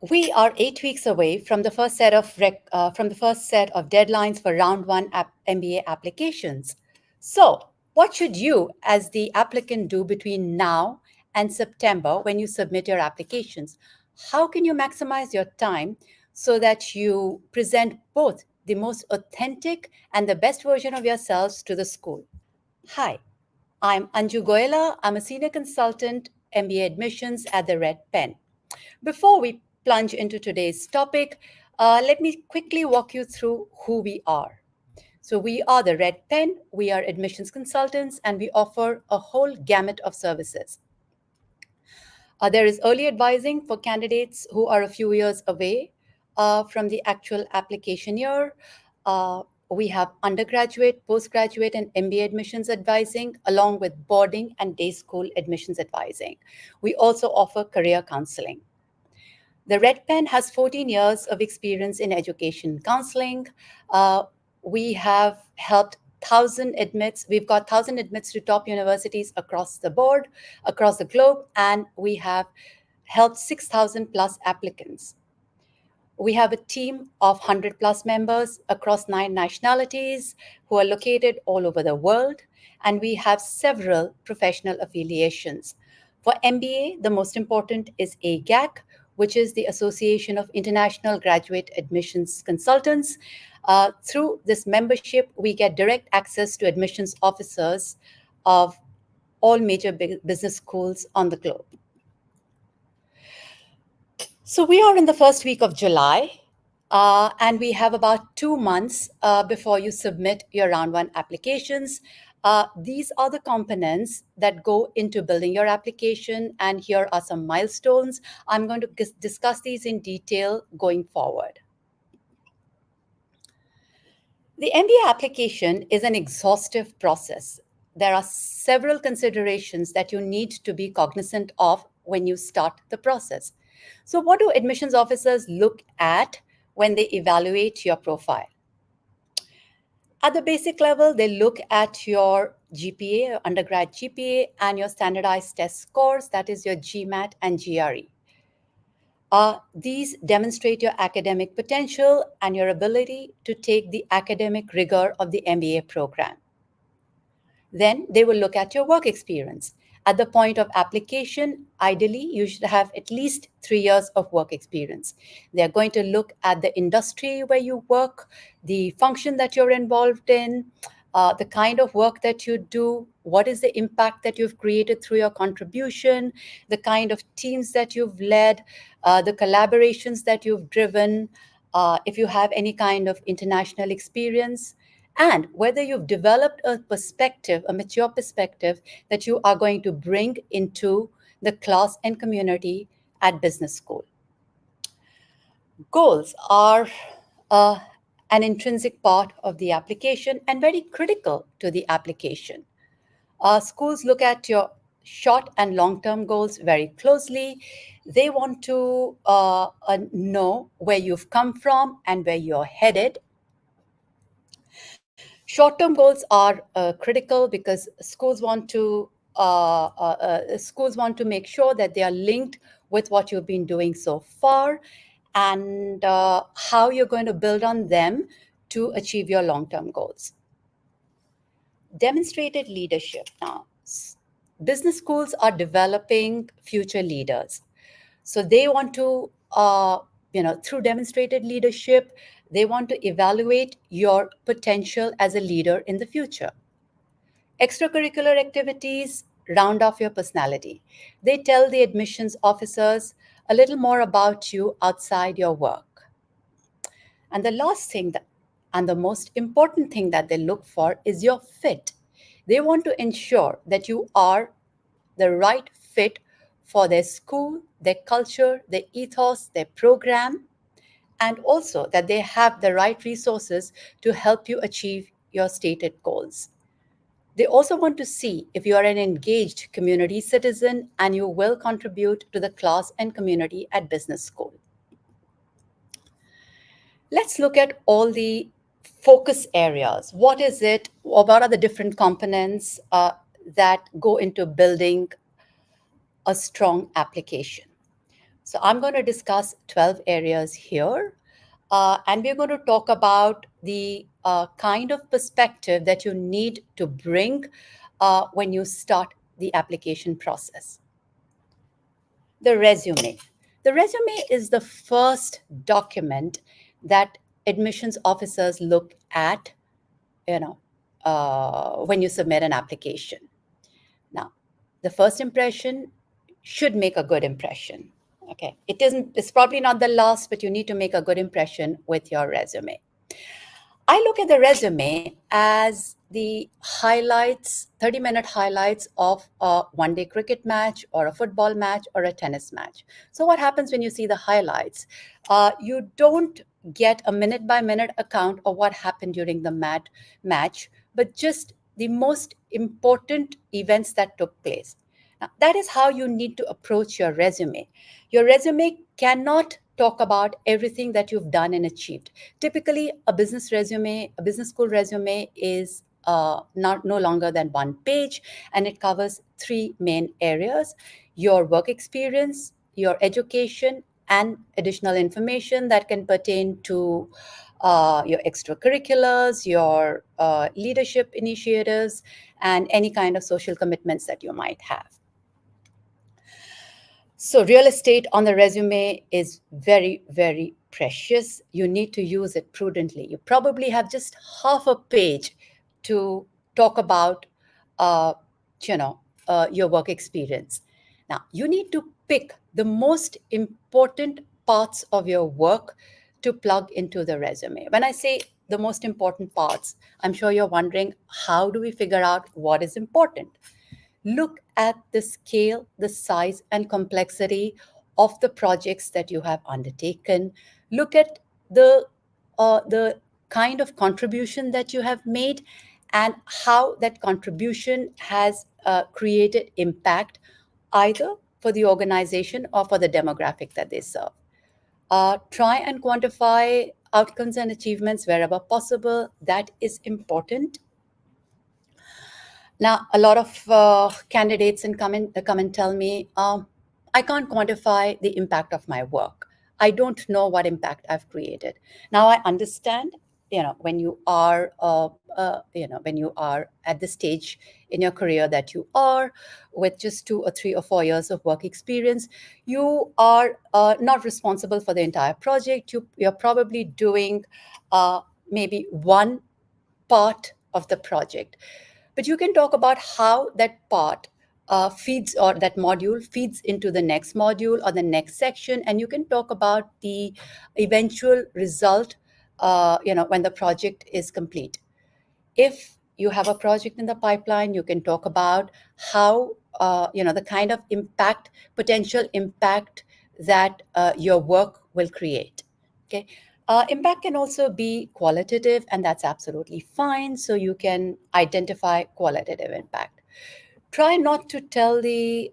We are 8 weeks away from the first set of deadlines for round one MBA applications. So, what should you, as the applicant, do between now and September when you submit your applications? How can you maximize your time so that you present both the most authentic and the best version of yourselves to the school? Hi, I'm Anju Goyala. I'm a senior consultant, MBA admissions at the Red Pen. Before we plunge into today's topic, let me quickly walk you through who we are. So, we are the Red Pen, we are admissions consultants, and we offer a whole gamut of services. There is early advising for candidates who are a few years away from the actual application year. Uh, we have undergraduate, postgraduate, and MBA admissions advising, along with boarding and day school admissions advising. We also offer career counseling. The Red Pen has 14 years of experience in education counseling. Uh, we have helped 1,000 admits. We've got 1,000 admits to top universities across the board, across the globe, and we have helped 6,000 plus applicants. We have a team of 100 plus members across 9 nationalities who are located all over the world, and we have several professional affiliations. For MBA, the most important is AGAC, which is the Association of International Graduate Admissions Consultants. Through this membership, we get direct access to admissions officers of all major business schools on the globe. So we are in the first week of July, and we have about 2 months before you submit your round one applications. These are the components that go into building your application, and here are some milestones. I'm going to discuss these in detail going forward. The MBA application is an exhaustive process. There are several considerations that you need to be cognizant of when you start the process. So, what do admissions officers look at when they evaluate your profile? At the basic level, they look at your GPA, undergrad GPA, and your standardized test scores, that is your GMAT and GRE. These demonstrate your academic potential and your ability to take the academic rigor of the MBA program. Then they will look at your work experience. At the point of application, ideally, you should have at least 3 years of work experience. They're going to look at the industry where you work, the function that you're involved in, the kind of work that you do, what is the impact that you've created through your contribution, the kind of teams that you've led, the collaborations that you've driven, if you have any kind of international experience, and whether you've developed a perspective, a mature perspective that you are going to bring into the class and community at business school. Goals are an intrinsic part of the application and very critical to the application. Schools look at your short and long-term goals very closely. They want to know where you've come from and where you're headed. Short-term goals are critical because schools want to make sure that they are linked with what you've been doing so far and how you're going to build on them to achieve your long-term goals. Demonstrated leadership now. Business schools are developing future leaders. So they want to, through demonstrated leadership, they want to evaluate your potential as a leader in the future. Extracurricular activities round off your personality. They tell the admissions officers a little more about you outside your work. And the last thing and the most important thing that they look for is your fit. They want to ensure that you are the right fit for their school, their culture, their ethos, their program, and also that they have the right resources to help you achieve your stated goals. They also want to see if you are an engaged community citizen and you will contribute to the class and community at business school. Let's look at all the focus areas. What is it? What are the different components that go into building a strong application? So I'm going to discuss 12 areas here, and we're going to talk about the kind of perspective that you need to bring when you start the application process. The resume. The resume is the first document that admissions officers look at, when you submit an application. Now, the first impression should make a good impression. Okay, it's probably not the last, but you need to make a good impression with your resume. I look at the resume as the highlights, 30-minute highlights of a one-day cricket match or a football match or a tennis match. So what happens when you see the highlights? You don't get a minute-by-minute account of what happened during the match, but just the most important events that took place. Now, that is how you need to approach your resume. Your resume cannot talk about everything that you've done and achieved. Typically, a business resume, a business school resume is no longer than one page, and it covers three main areas: your work experience, your education, and additional information that can pertain to your extracurriculars, your leadership initiatives, and any kind of social commitments that you might have. So real estate on the resume is very, very precious. You need to use it prudently. You probably have just half a page to talk about, uh, your work experience. Now, you need to pick the most important parts of your work to plug into the resume. When I say the most important parts, I'm sure you're wondering, how do we figure out what is important? Look at the scale, the size, and complexity of the projects that you have undertaken. Look at the kind of contribution that you have made and how that contribution has created impact either for the organization or for the demographic that they serve. Try and quantify outcomes and achievements wherever possible. That is important. Now, a lot of candidates come and tell me, I can't quantify the impact of my work. I don't know what impact I've created. Now, I understand, when you are, when you are at the stage in your career that you are, with just 2 or 3 or 4 years of work experience, you are not responsible for the entire project. You're probably doing maybe one part of the project, but you can talk about how that part feeds, or that module feeds into the next module or the next section, and you can talk about the eventual result when the project is complete. If you have a project in the pipeline, you can talk about how the kind of impact, potential impact, that your work will create. Okay. Impact can also be qualitative, and that's absolutely fine. So you can identify qualitative impact. Try not to tell the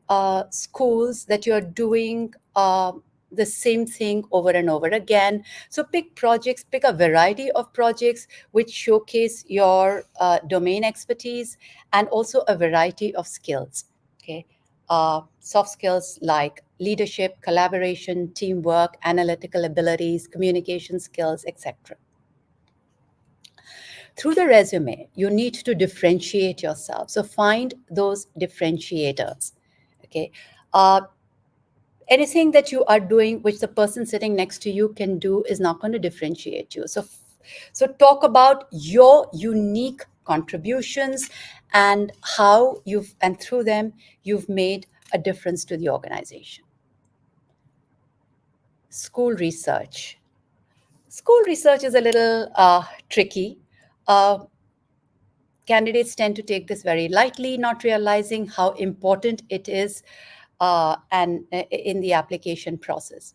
schools that you're doing the same thing over and over again. So pick projects, pick a variety of projects which showcase your domain expertise, and also a variety of skills. Okay. Soft skills like leadership, collaboration, teamwork, analytical abilities, communication skills, etc. Through the resume, you need to differentiate yourself. So find those differentiators. Okay. Anything that you are doing which the person sitting next to you can do is not going to differentiate you. So talk about your unique contributions and how and through them, you've made a difference to the organization. School research. School research is a little tricky. Candidates tend to take this very lightly, not realizing how important it is and in the application process.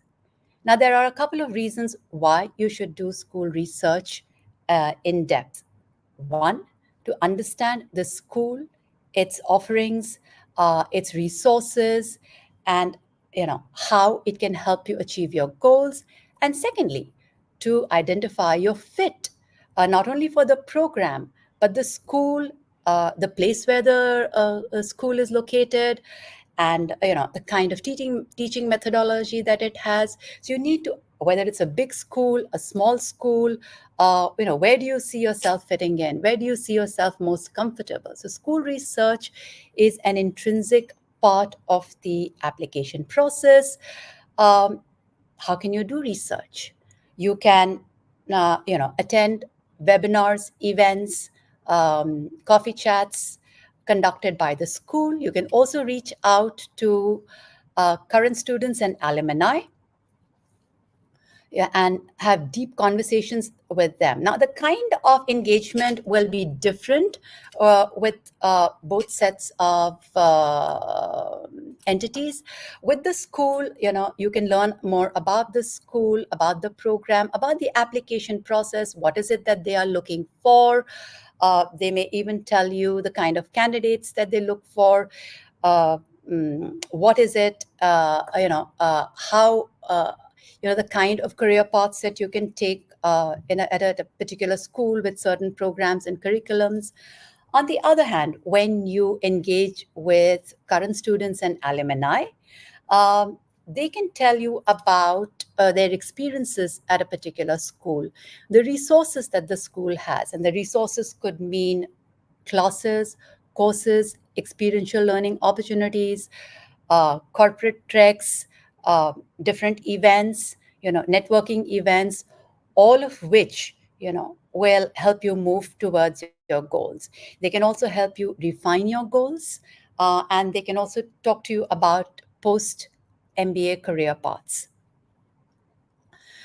Now, there are a couple of reasons why you should do school research in depth. One, to understand the school, its offerings, its resources, and how it can help you achieve your goals. And secondly, to identify your fit, not only for the program, but the school, the place where the school is located, and the kind of teaching methodology that it has. So you need to, whether it's a big school, a small school, where do you see yourself fitting in, where do you see yourself most comfortable. So school research is an intrinsic part of the application process. um, how can you do research? You can attend webinars, events, coffee chats conducted by the school. You can also reach out to current students and alumni, yeah, and have deep conversations with them. Now, the kind of engagement will be different with both sets of entities. With the school, you can learn more about the school, about the program, about the application process. What is it that they are looking for? They may even tell you the kind of candidates that they look for. Uh, what is it? How the kind of career paths that you can take at a particular school with certain programs and curriculums. On the other hand, when you engage with current students and alumni, they can tell you about their experiences at a particular school, the resources that the school has. And the resources could mean classes, courses, experiential learning opportunities, corporate treks, uh, different events, networking events, all of which, will help you move towards your goals. They can also help you refine your goals, and they can also talk to you about post MBA career paths.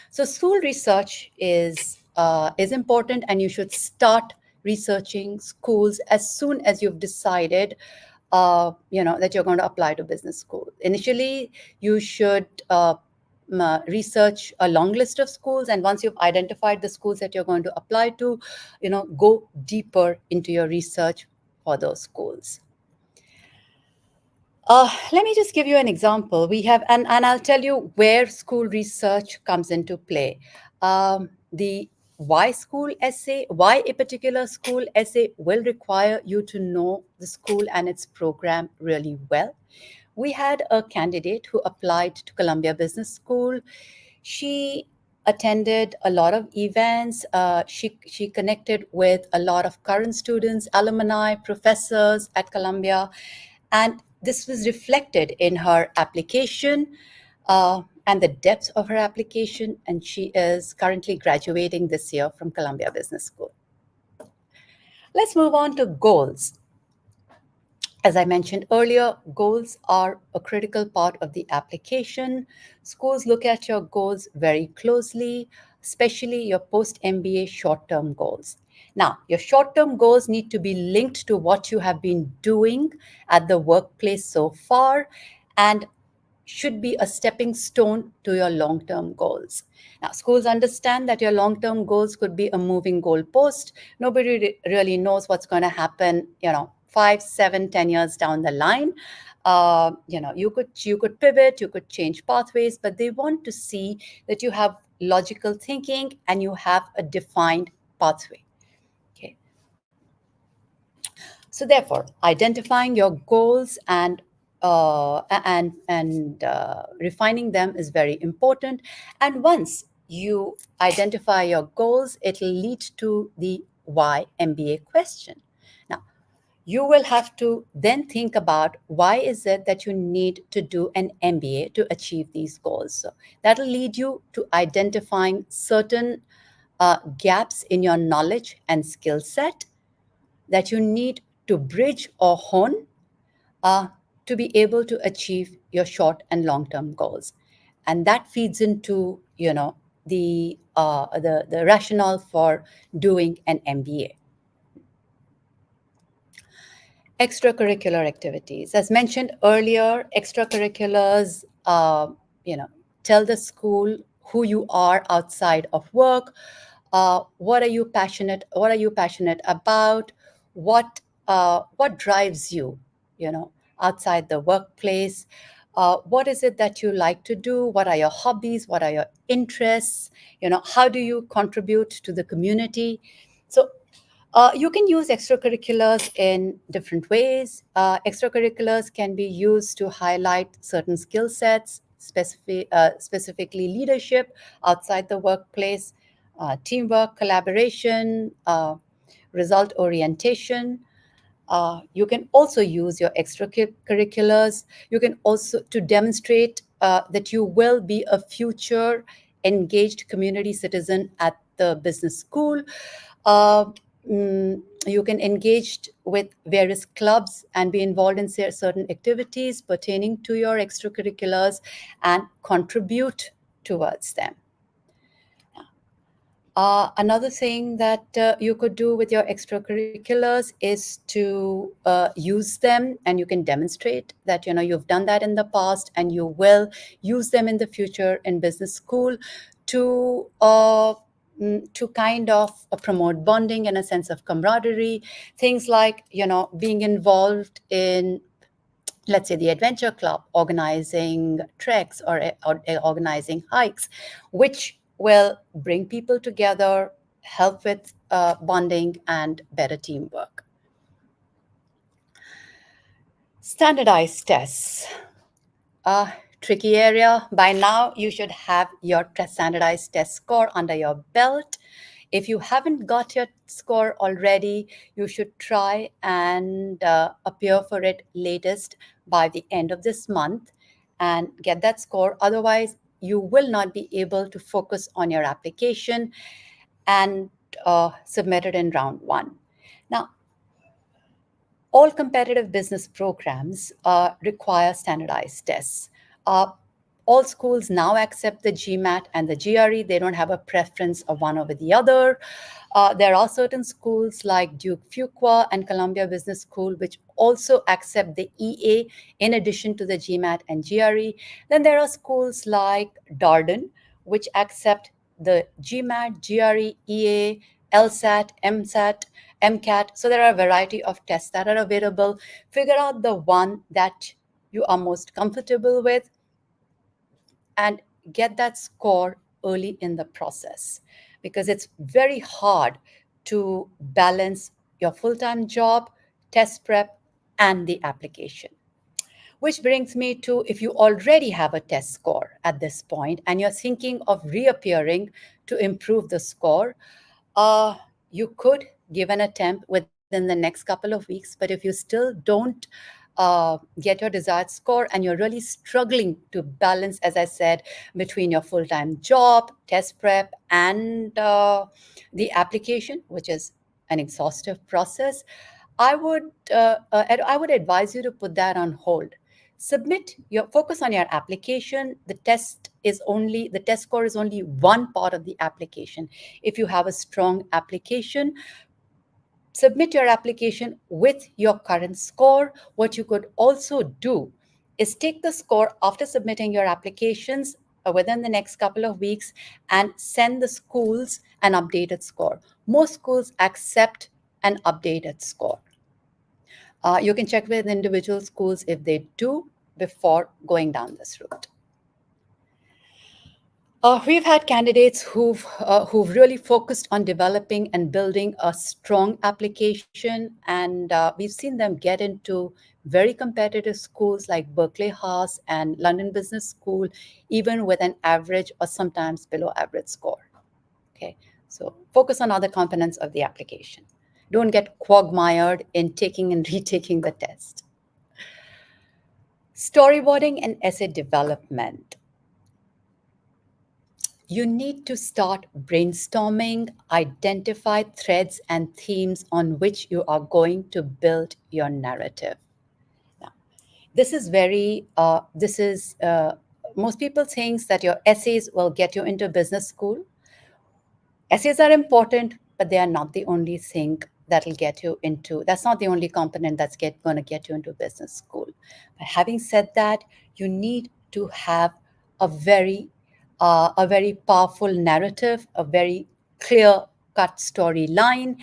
So school research is important, and you should start researching schools as soon as you've decided, that you're going to apply to business school. Initially, you should research a long list of schools, and once you've identified the schools that you're going to apply to, go deeper into your research for those schools. Let me just give you an example. We have, and I'll tell you where school research comes into play. The why school essay, why a particular school essay will require you to know the school and its program really well. We had a candidate who applied to Columbia Business School. She attended a lot of events. She connected with a lot of current students, alumni, professors at Columbia, and this was reflected in her application and the depth of her application. And she is currently graduating this year from Columbia Business School. Let's move on to goals. As I mentioned earlier, goals are a critical part of the application. Schools look at your goals very closely, especially your post MBA short term goals. Now, your short term goals need to be linked to what you have been doing at the workplace so far and should be a stepping stone to your long term goals. Now, schools understand that your long term goals could be a moving goalpost. Nobody really knows what's going to happen, 5, 7, 10 years down the line. You could pivot, you could change pathways, but they want to see that you have logical thinking and you have a defined pathway. Okay. So therefore, identifying your goals and refining them is very important. And once you identify your goals, it'll lead to the why MBA question. Now, you will have to then think about why is it that you need to do an MBA to achieve these goals. So that'll lead you to identifying certain gaps in your knowledge and skill set that you need to bridge or hone uh, to be able to achieve your short and long term goals. And that feeds into the rationale for doing an MBA. Extracurricular activities. As mentioned earlier, extracurriculars, tell the school who you are outside of work. What are you passionate about? What drives you, outside the workplace? What is it that you like to do? What are your hobbies? What are your interests? How do you contribute to the community? So You can use extracurriculars in different ways. Extracurriculars can be used to highlight certain skill sets, specifically leadership outside the workplace, teamwork, collaboration, result orientation. You can also use your extracurriculars. You can also to demonstrate that you will be a future engaged community citizen at the business school. Uh, you can engage with various clubs and be involved in certain activities pertaining to your extracurriculars and contribute towards them. Another thing that you could do with your extracurriculars is to use them, and you can demonstrate that you've done that in the past, and you will use them in the future in business school to kind of promote bonding and a sense of camaraderie. Things like being involved in, let's say, the adventure club, organizing treks or organizing hikes, which will bring people together, help with bonding and better teamwork. Standardized tests. Tricky area. By now, you should have your standardized test score under your belt. If you haven't got your score already, you should try and appear for it latest by the end of this month and get that score. Otherwise, you will not be able to focus on your application and submit it in round one. Now, all competitive business programs require standardized tests. Uh, all schools now accept the GMAT and the GRE. They don't have a preference of one over the other. There are certain schools like Duke Fuqua and Columbia Business School which also accept the EA in addition to the GMAT and GRE. Then there are schools like Darden, which accept the GMAT, GRE, EA, LSAT, MSAT, MCAT. So there are a variety of tests that are available. Figure out the one that you are most comfortable with and get that score early in the process, because it's very hard to balance your full-time job, test prep, and the application. Which brings me to, if you already have a test score at this point and you're thinking of reappearing to improve the score, uh, you could give an attempt within the next couple of weeks. But if you still don't get your desired score and you're really struggling to balance, as I said, between your full time job, test prep, and the application, which is an exhaustive process, I would advise you to put that on hold. Submit your focus on your application. The test score is only one part of the application. If you have a strong application, submit your application with your current score. What you could also do is take the score after submitting your applications within the next couple of weeks and send the schools an updated score. Most schools accept an updated score. You can check with individual schools if they do before going down this route. We've had candidates who've really focused on developing and building a strong application, and we've seen them get into very competitive schools like Berkeley Haas and London Business School, even with an average or sometimes below average score. Okay, so focus on other components of the application. Don't get quagmired in taking and retaking the test. Storyboarding and essay development. You need to start brainstorming, identify threads and themes on which you are going to build your narrative. Now, most people think that your essays will get you into business school. Essays are important, but they are not the only thing that'll get you into, that's not the only component that's going to get you into business school. But having said that, you need to have a very powerful narrative, a very clear cut storyline,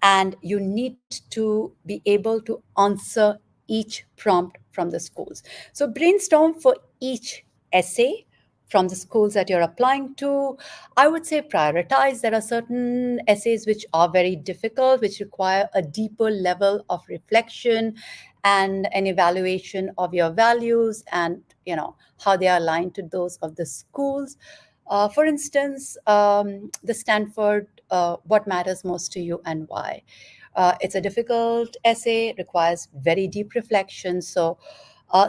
and you need to be able to answer each prompt from the schools. So brainstorm for each essay from the schools that you're applying to, I would say prioritize. There are certain essays which are very difficult, which require a deeper level of reflection and an evaluation of your values and how they are aligned to those of the schools. For instance, the Stanford, What Matters Most to You and Why. It's a difficult essay, requires very deep reflection. So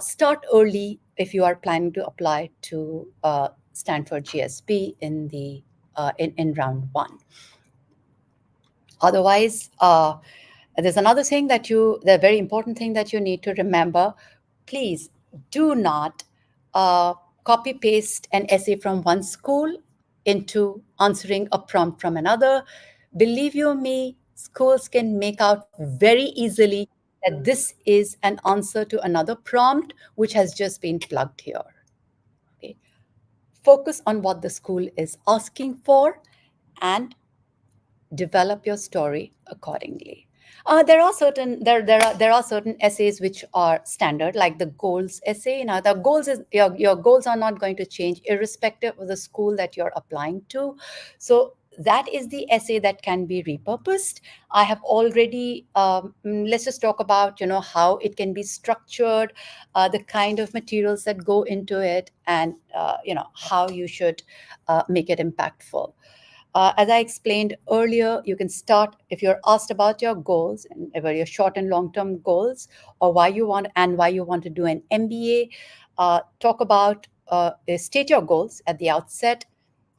start early if you are planning to apply to Stanford GSP in round one. Otherwise, there's another thing the very important thing that you need to remember. Please do not uh, copy paste an essay from one school into answering a prompt from another. Believe you me, schools can make out very easily that this is an answer to another prompt which has just been plugged here. Okay. Focus on what the school is asking for and develop your story accordingly. There are certain essays which are standard, like the goals essay. Now, the goals is your goals are not going to change irrespective of the school that you're applying to. So that is the essay that can be repurposed. I have already. Let's just talk about how it can be structured, the kind of materials that go into it, and how you should make it impactful. As I explained earlier, you can start if you're asked about your goals and about your short and long term goals, or why you want to do an MBA. Talk about state your goals at the outset,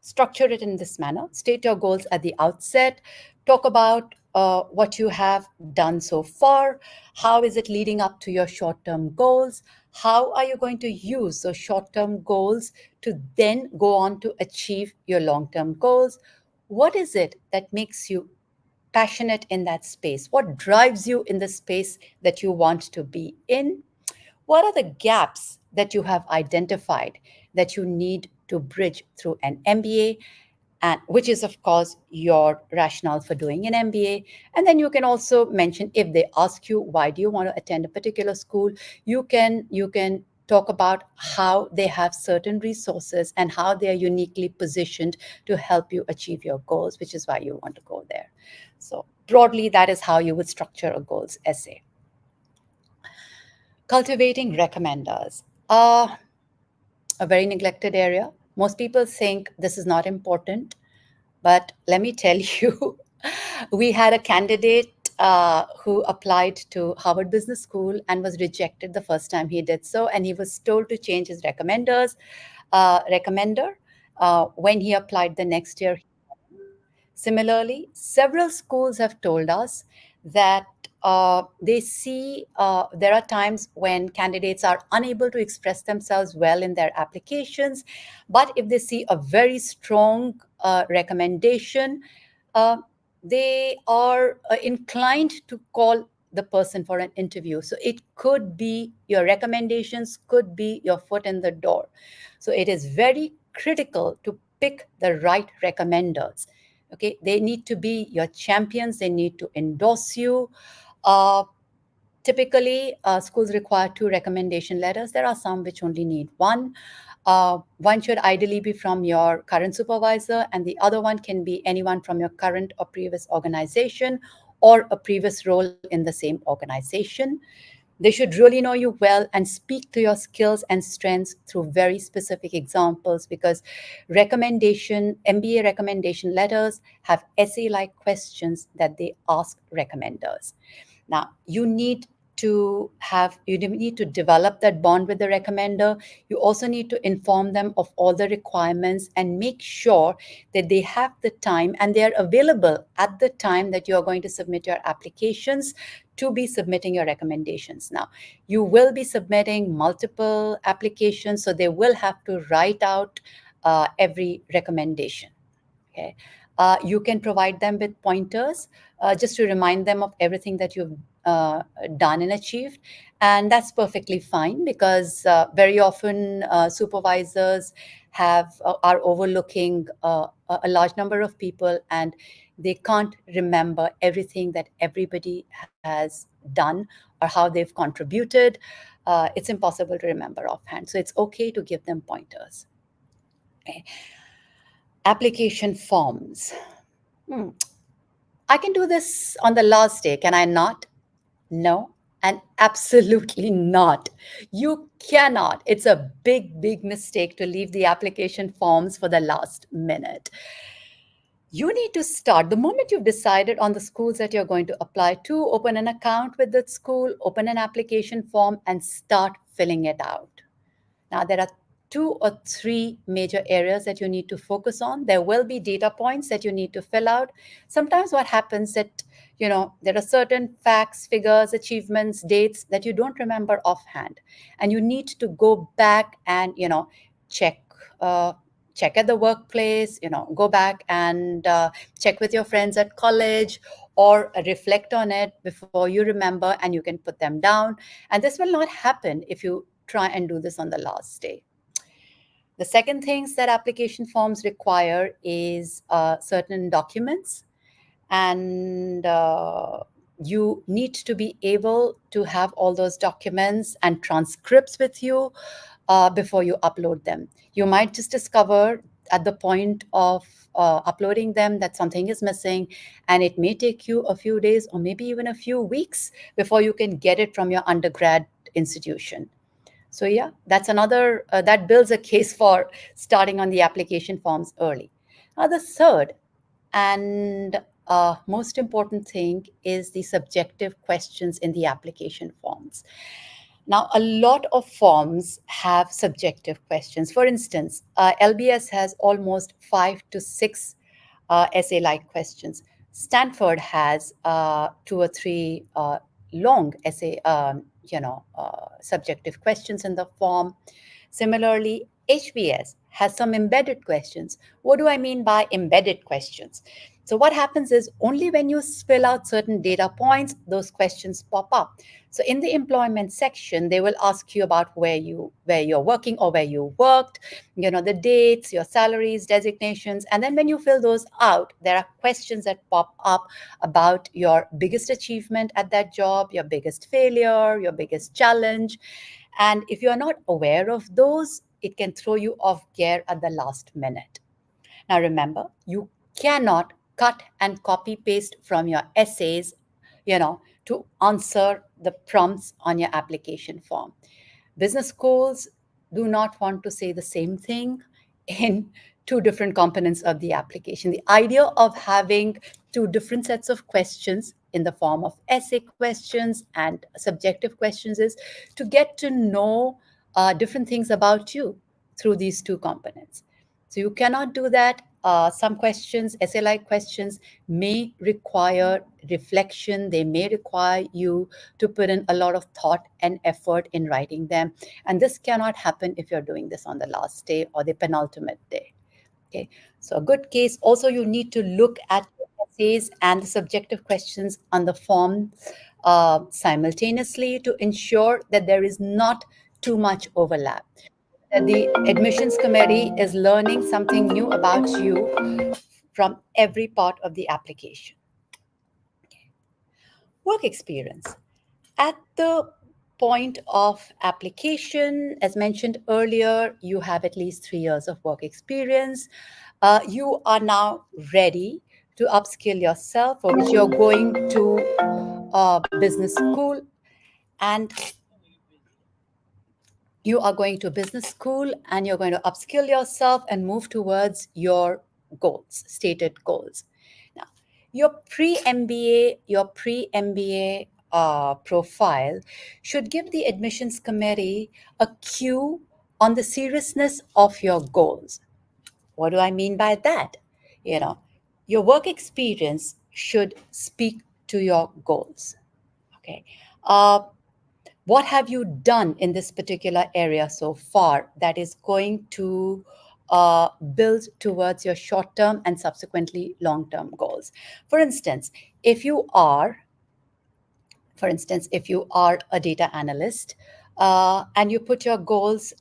structure it in this manner. State your goals at the outset. Talk about what you have done so far. How is it leading up to your short term goals? How are you going to use those short term goals to then go on to achieve your long term goals? What is it that makes you passionate in that space? What drives you in the space that you want to be in? What are the gaps that you have identified that you need to bridge through an MBA? And which is, of course, your rationale for doing an MBA. And then you can also mention, if they ask you why do you want to attend a particular school, you can talk about how they have certain resources and how they are uniquely positioned to help you achieve your goals, which is why you want to go there. So broadly, that is how you would structure a goals essay. Cultivating recommenders. A very neglected area. Most people think this is not important, but let me tell you, we had a candidate who applied to Harvard Business School and was rejected the first time he did so, and he was told to change his recommender. When he applied the next year, similarly, several schools have told us that they see there are times when candidates are unable to express themselves well in their applications, but if they see a very strong recommendation, uh, they are inclined to call the person for an interview. So it could be your recommendations, could be your foot in the door. So it is very critical to pick the right recommenders. Okay, they need to be your champions, they need to endorse you. uh, Typically, schools require two recommendation letters. There are some which only need one. One should ideally be from your current supervisor, and the other one can be anyone from your current or previous organization or a previous role in the same organization. They should really know you well and speak to your skills and strengths through very specific examples, because MBA recommendation letters have essay like questions that they ask recommenders. Now, you need to develop that bond with the recommender. You also need to inform them of all the requirements and make sure that they have the time and they are available at the time that you are going to submit your applications to be submitting your recommendations. Now, you will be submitting multiple applications, so they will have to write out every recommendation. Okay. You can provide them with pointers just to remind them of everything that you've done and achieved. And that's perfectly fine, because very often supervisors are overlooking a large number of people, and they can't remember everything that everybody has done or how they've contributed. It's impossible to remember offhand. So it's okay to give them pointers. Okay. Application forms. Hmm. I can do this on the last day, can I not? No, and absolutely not. You cannot. It's a big, big mistake to leave the application forms for the last minute. You need to start the moment you've decided on the schools that you're going to apply to, open an account with that school, open an application form, and start filling it out. Now, there are two or three major areas that you need to focus on. There will be data points that you need to fill out. Sometimes what happens that, there are certain facts, figures, achievements, dates that you don't remember offhand. And you need to go back and, check. Uh, check at the workplace, go back and check with your friends at college, or reflect on it before you remember, and you can put them down. And this will not happen if you try and do this on the last day. The second things that application forms require is certain documents, and you need to be able to have all those documents and transcripts with you before you upload them. You might just discover at the point of uploading them that something is missing, and it may take you a few days or maybe even a few weeks before you can get it from your undergrad institution. So yeah, that's another that builds a case for starting on the application forms early. Now, the third and most important thing is the subjective questions in the application forms. Now, a lot of forms have subjective questions. For instance, LBS has almost 5 to 6 essay-like questions. Stanford has 2 or 3 long essay, subjective questions in the form. Similarly, HBS has some embedded questions. What do I mean by embedded questions? So what happens is only when you fill out certain data points, those questions pop up. So in the employment section, they will ask you about where you're working or where you worked, the dates, your salaries, designations. And then when you fill those out, there are questions that pop up about your biggest achievement at that job, your biggest failure, your biggest challenge. And if you're not aware of those, it can throw you off gear at the last minute. Now, remember, you cannot cut and copy paste from your essays, to answer the prompts on your application form. Business schools do not want to say the same thing in two different components of the application. The idea of having two different sets of questions in the form of essay questions and subjective questions is to get to know different things about you through these two components. So you cannot do that. Some questions, essay-like questions, may require reflection. They may require you to put in a lot of thought and effort in writing them. And this cannot happen if you're doing this on the last day or the penultimate day. Okay, so a good case. Also, you need to look at your essays and the subjective questions on the form simultaneously to ensure that there is not too much overlap, that the admissions committee is learning something new about you from every part of the application. Work experience. At the point of application, as mentioned earlier, you have at least 3 years of work experience. You are now ready to upskill yourself, for which you're going to business school, and you are going to business school and you're going to upskill yourself and move towards your goals, stated goals. Now, your pre-MBA profile should give the admissions committee a cue on the seriousness of your goals. What do I mean by that? You know, your work experience should speak to your goals. Okay. Uh, what have you done in this particular area so far that is going to build towards your short term and subsequently long term goals? For instance, if you are if you are a data analyst and you put your goals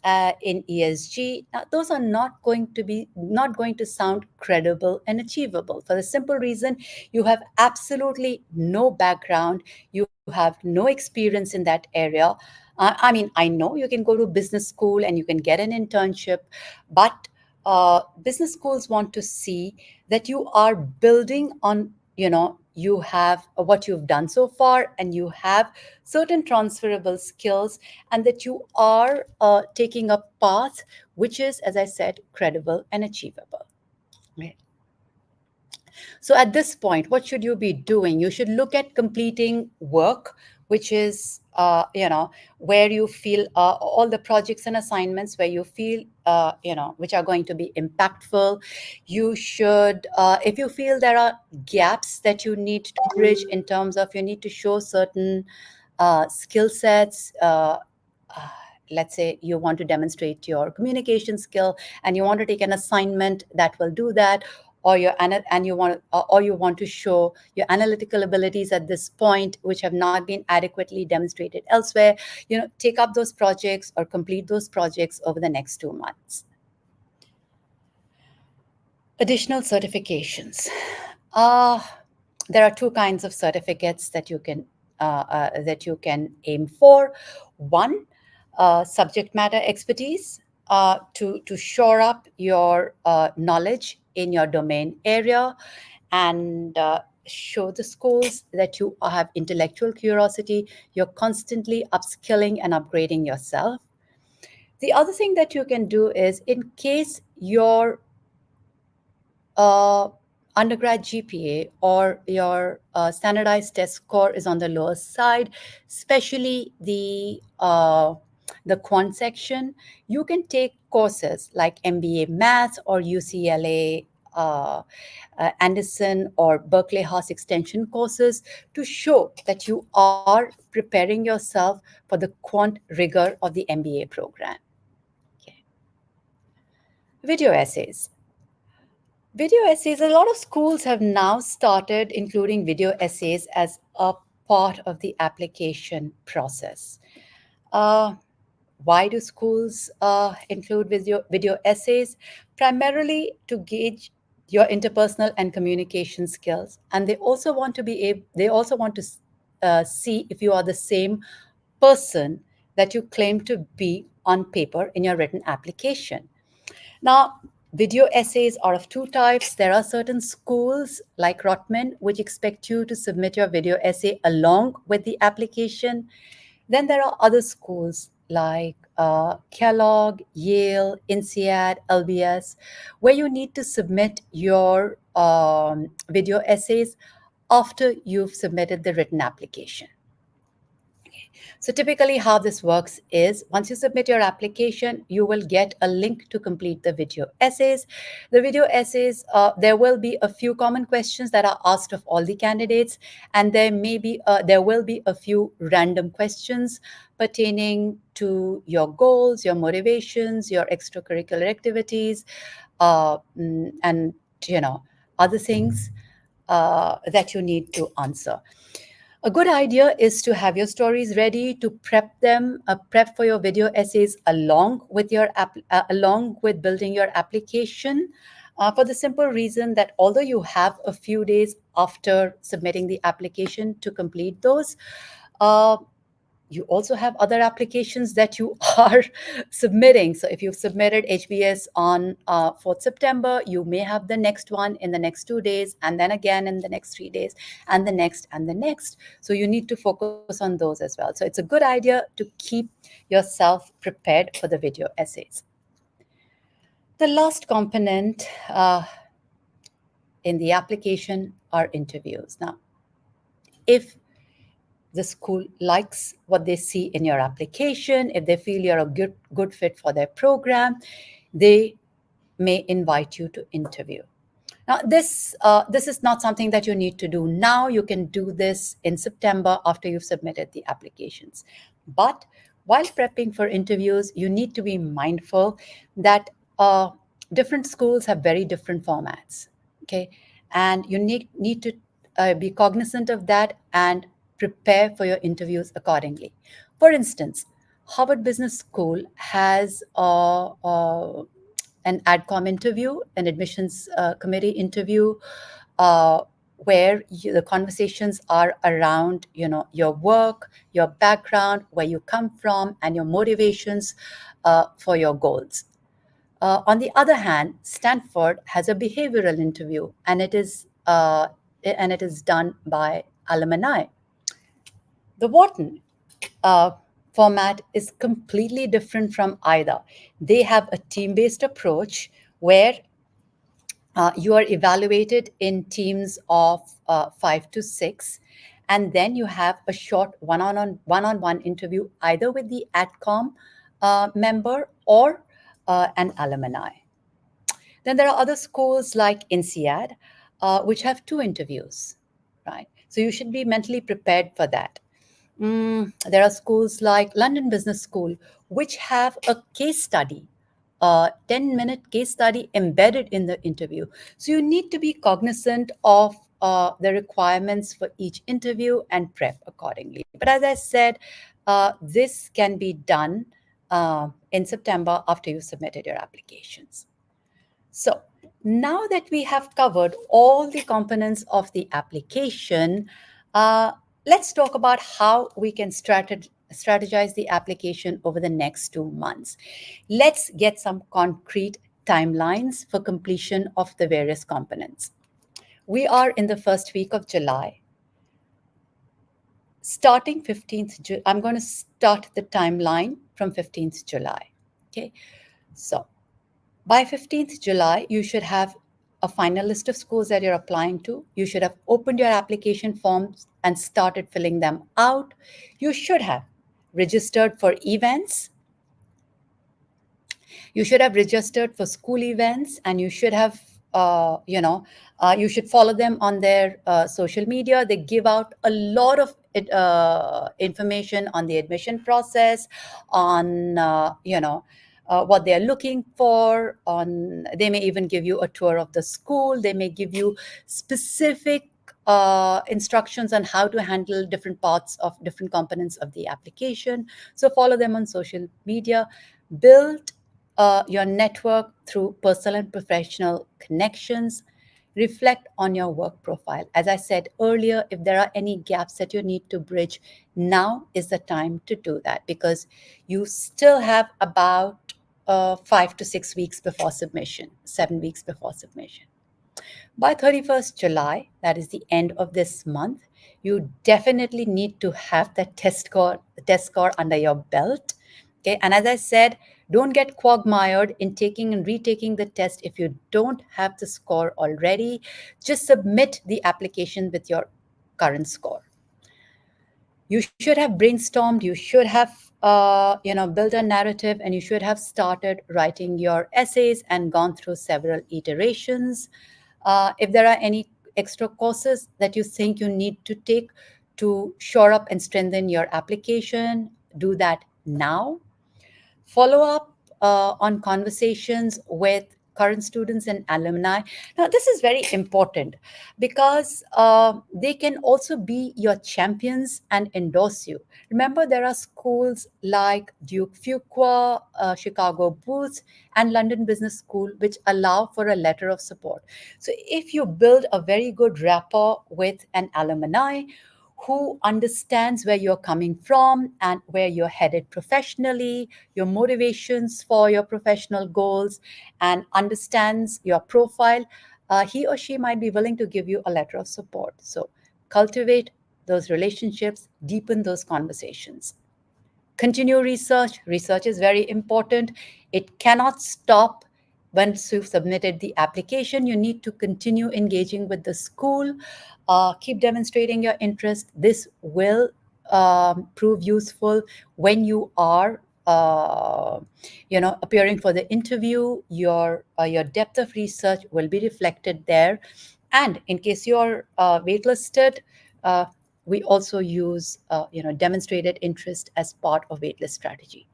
in ESG, now those are not going to sound credible and achievable for the simple reason you have absolutely no background, you have no experience in that area. I mean, I know you can go to business school and you can get an internship, but business schools want to see that you are building on, you have what you've done so far, and you have certain transferable skills, and that you are taking a path which is, as I said, credible and achievable. Right. So at this point, what should you be doing? You should look at completing work, which is, where you feel all the projects and assignments where you feel, which are going to be impactful. You should, if you feel there are gaps that you need to bridge in terms of you need to show certain skill sets. Uh, let's say you want to demonstrate your communication skill and you want to take an assignment that will do that, or you want to show your analytical abilities at this point which have not been adequately demonstrated elsewhere. Take up those projects or complete those projects over the next 2 months. Additional certifications. Uh, there are two kinds of certificates that you can aim for. One, subject matter expertise, to shore up your knowledge in your domain area, and show the schools that you have intellectual curiosity. You're constantly upskilling and upgrading yourself. The other thing that you can do is, in case your uh, undergrad GPA or your standardized test score is on the lower side, especially the quant section, you can take courses like MBA Maths or UCLA Anderson or Berkeley Haas extension courses to show that you are preparing yourself for the quant rigor of the MBA program. Okay. Video essays. Video essays, a lot of schools have now started including video essays as a part of the application process. Uh, why do schools include video essays? Primarily to gauge your interpersonal and communication skills, and they also want to see if you are the same person that you claim to be on paper in your written application. Now, video essays are of two types. There are certain schools like Rotman which expect you to submit your video essay along with the application. Then there are other schools like Kellogg, Yale, INSEAD, LBS, where you need to submit your video essays after you've submitted the written application. So typically how this works is, once you submit your application, you will get a link to complete the video essays. The video essays, there will be a few common questions that are asked of all the candidates, and there will be a few random questions pertaining to your goals, your motivations, your extracurricular activities, and other things that you need to answer. A good idea is to have your stories ready to prep for your video essays along with building your application. For the simple reason that although you have a few days after submitting the application to complete those, uh, you also have other applications that you are submitting. So if you've submitted HBS on 4th September, you may have the next one in the next 2 days, and then again in the next 3 days, and the next and the next. So you need to focus on those as well. So it's a good idea to keep yourself prepared for the video essays. The last component in the application are interviews. Now, if the school likes what they see in your application, if they feel you're a good fit for their program, they may invite you to interview. Now, this is not something that you need to do now. You can do this in September after you've submitted the applications. But while prepping for interviews, you need to be mindful that different schools have very different formats. Okay, and you need to be cognizant of that and prepare for your interviews accordingly. For instance, Harvard Business School has an AdCom interview, an admissions committee interview, where the conversations are around, your work, your background, where you come from, and your motivations for your goals. On the other hand, Stanford has a behavioral interview, and it is done by alumni. The Wharton uh, format is completely different from either. They have a team-based approach where you are evaluated in teams of 5 to 6, and then you have a short one-on-one interview either with the AdCom member or an alumni. Then there are other schools like INSEAD, which have 2 interviews, right? So you should be mentally prepared for that. There are schools like London Business School, which have a case study, a 10-minute case study embedded in the interview. So you need to be cognizant of the requirements for each interview and prep accordingly. But as I said, this can be done in September after you submitted your applications. So now that we have covered all the components of the application, uh, let's talk about how we can strategize the application over the next 2 months. Let's get some concrete timelines for completion of the various components. We are in the first week of July. Starting 15th July, I'm going to start the timeline from 15th July. Okay, so by 15th July, you should have a final list of schools that you're applying to. You should have opened your application forms and started filling them out. You should have registered for events. You should have registered for school events, and you should have, you should follow them on their social media. They give out a lot of information on the admission process, on, what they're looking for. They may even give you a tour of the school. They may give you specific instructions on how to handle different parts of different components of the application. So follow them on social media. Build your network through personal and professional connections. Reflect on your work profile. As I said earlier, if there are any gaps that you need to bridge, now is the time to do that, because you still have about 5 to 6 weeks before submission, 7 weeks before submission. By 31st July, that is the end of this month, you definitely need to have that test score under your belt. Okay, and as I said, don't get quagmired in taking and retaking the test if you don't have the score already. Just submit the application with your current score. You should have brainstormed, you should have built a narrative, and you should have started writing your essays and gone through several iterations. If there are any extra courses that you think you need to take to shore up and strengthen your application, do that now. Follow up on conversations with current students and alumni. Now, this is very important because they can also be your champions and endorse you. Remember, there are schools like Duke Fuqua, Chicago Booth, and London Business School, which allow for a letter of support. So if you build a very good rapport with an alumni who understands where you're coming from and where you're headed professionally, your motivations for your professional goals, and understands your profile, he or she might be willing to give you a letter of support. So cultivate those relationships, deepen those conversations. Continue research. Research is very important. It cannot stop once you've submitted the application. You need to continue engaging with the school. Keep demonstrating your interest. This will prove useful when you are appearing for the interview. Your depth of research will be reflected there. And in case you're waitlisted, uh, we also use demonstrated interest as part of waitlist strategy.